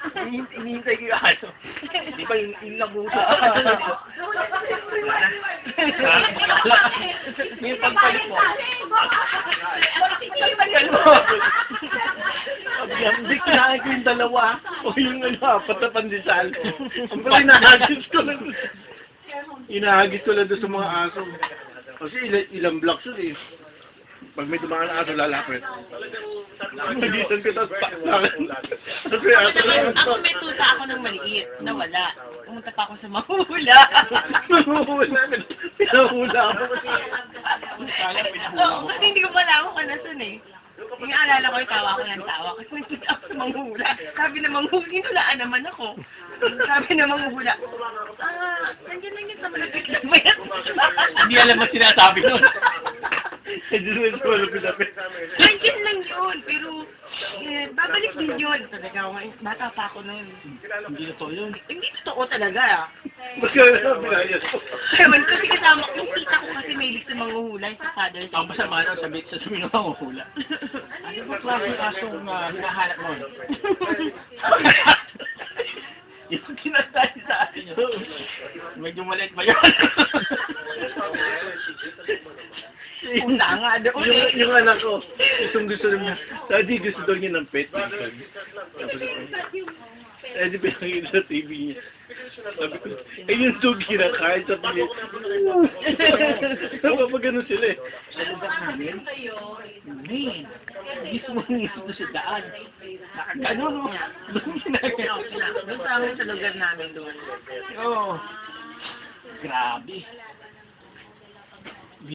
Hinihintay ko yung ano. Di ba yung labuso? Yung pagpalit mo. Hindi kinain ko yung dalawa. O yung apat na pandesal. Ang pala inahagis ko lang. Inahagis ko lang doon sa mga aso. Kasi ilang blocks yun eh. Pag may dumaan na aso, lalapit. Nagitan ko, tapos paksakan. Tapos may aso lang. Ako may tuta ako ng maliit, nawala. Pumunta pa ako sa mahula. Pinahula ako. Oo, kasi hindi ko pala ako kanasan eh. Yung alala ko, tawa ko ng tawa. Kasi may tuta ako sa manghula. Sabi na manghula, hinulaan naman ako. Sabi na manghula, nandiyan lang yun sa malapit na bayan. Hindi alam mo sinasabi nun. Hindi naman sa malapit-lapit. Nandiyan lang yun, pero babalik din yun. Talaga, bata pa ako noon. Hindi na to yun. Hindi totoo talaga. Bakit na binayas ko? Ewan, kasi kasama ko, yung tita ko kasi may lig sa manguhula sa father. Ang masama na sabi sa sabi ng manguhula. Ano ba klaseng asong hinahanap mo? Yung kinasali sa atin yun. Medyo maliit ba yun? Una nga doon eh. Yung anak ko, gusto niya. Daddy, gusto daw niya ng pet. Eh, di pinakita sa TV niya. Sabi ko, eh yung dog kinakain sa pilit. Kapag ganun sila eh. Sa lugar namin, man, gusto sa daan. Nakagano, no? Doon kinakain. Doon sa amin sa lugar namin doon. Oo. Grabe.